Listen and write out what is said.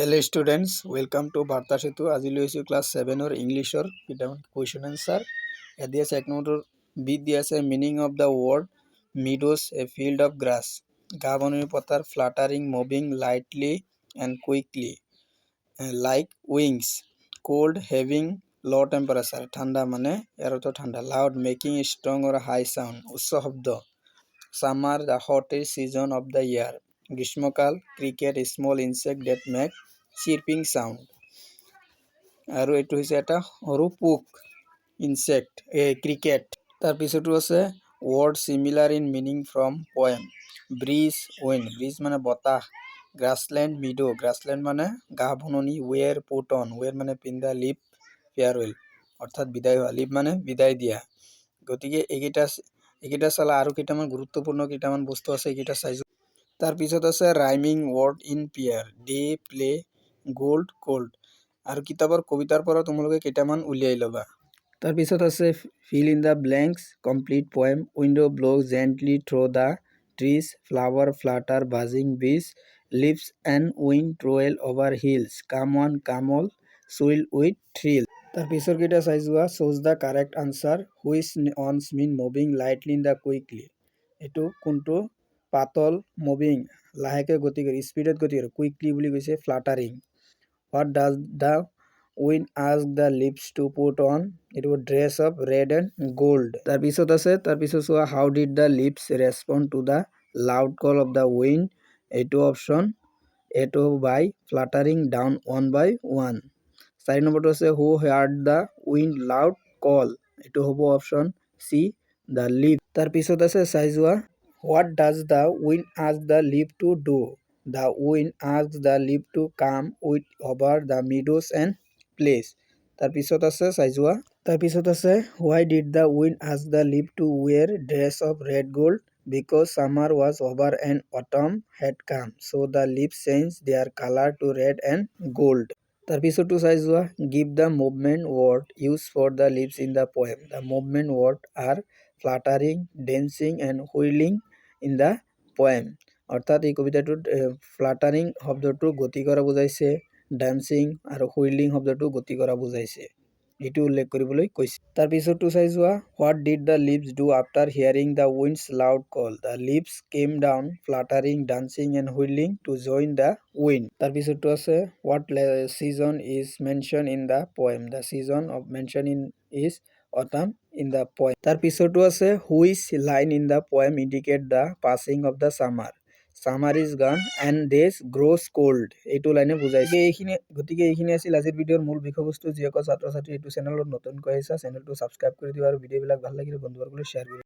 Hello students, welcome to Bharta Setu. আজি লৈছো class 7 or English or question answer. Here is number B দিয়াছে meaning of the word meadows, a field of grass. গাবনের পাতার fluttering, moving lightly and quickly, like wings. Cold, having low temperature. ঠান্ডা মানে এর অর্থ ঠান্ডা. Loud, making strong or high sound. উচ্চ শব্দ. Summer, the hottest season of the year. গ্রীষ্মকাল, cricket, small insect that make chirping sound. আৰু এইটো হৈছে এটা সৰু পোক, ইনসেক্ট, ক্ৰিকেট. তাৰ পিছতো আছে word similar in meaning from poem. breeze, wind. breeze মানে বতাহ. grassland, meadow. grassland মানে ঘাঁহ বননি. wear, put on. wear মানে পিন্ধা. leave, farewell অৰ্থাৎ বিদায় হোৱা. leave মানে বিদায় দিয়া. গতিকে এইকেইটা চালা আৰু কেইটামান গুৰুত্বপূৰ্ণ কেইটামান বস্তু আছে, এইকেইটা চাইছো. তাৰ পিছত আছে rhyming word in pair. Day, play, gold, cold. আৰু কিতাপৰ কবিতাৰ পৰা তোমালোকে কেইটামান উলিয়াই ল'বা. তাৰ পিছত আছে fill in the blanks, complete poem. window blows gently through the trees, flower flutter, buzzing bees, leaves and wind trail over hills, come on come all, swirl with thrill. তাৰ পিছৰ কেইটা চাই যোৱা. choose the correct answer. which ones mean moving lightly in the quickly. এইটো কোনটো? পাতল, moving লাহেকে গতি কৰি, স্পীডত গতি কৰি. কুইকলি বুলি কৈছে ফ্লাটাৰিং. what does the wind ask the leaves to put on? এইটো dress of red and gold. তাৰপিছত আছে, তাৰপিছত চোৱা how did the leaves respond to the loud call of the wind? এইটো অপশ্যন এইটো by fluttering down one by one. 4 নম্বৰটো আছে who heard the wind loud call? এইটো হ'ব অপশ্যন C, the leaf. তাৰপিছত আছে চাই যোৱা what does the wind ask the leaf to do? The wind asks the leaf to come with over the meadows and plays. তাৰপিছত আছে চাই যোৱা. তাৰপিছত আছে why did the wind ask the leaf to wear dress of red gold? Because summer was over and autumn had come, so the leaves changed their color to red and gold. তাৰপিছতো চাই যোৱা give the movement word used for the leaves in the poem. The movement word are fluttering, dancing and whirling in the poem. অৰ্থাৎ এই কবিতাটোত ফ্লাটাৰিং শব্দটো গতি কৰা বুজাইছে, ডান্সিং আৰু হুইলিং শব্দটো গতি কৰা বুজাইছে, এইটো উল্লেখ কৰিবলৈ কৈছে. তাৰপিছতো চাই যোৱা what did the leaves do after hearing the wind's loud call? The leaves came down fluttering, dancing and whirling to join the wind. তাৰপিছতো আছে what season is mentioned in the poem? The season of mention is autumn in the poem. তাৰপিছতো আছে which line in the poem indicate the passing of the summer? Summer is gone and days grows cold. এইটো লাইনে বুজাইছে. গতিকে এইখিনি আছিল আজিৰ ভিডিঅ'ৰ মূল বিষয়বস্তু. যিসকল ছাত্ৰ ছাত্ৰী এইটো চেনেলত নতুনকৈ আহিছা চেনেলটো ছাবস্ক্ৰাইব কৰি দিবা আৰু ভিডিঅ'বিলাক ভাল লাগিলে বন্ধুবৰ্গলৈ শ্বেয়াৰ কৰি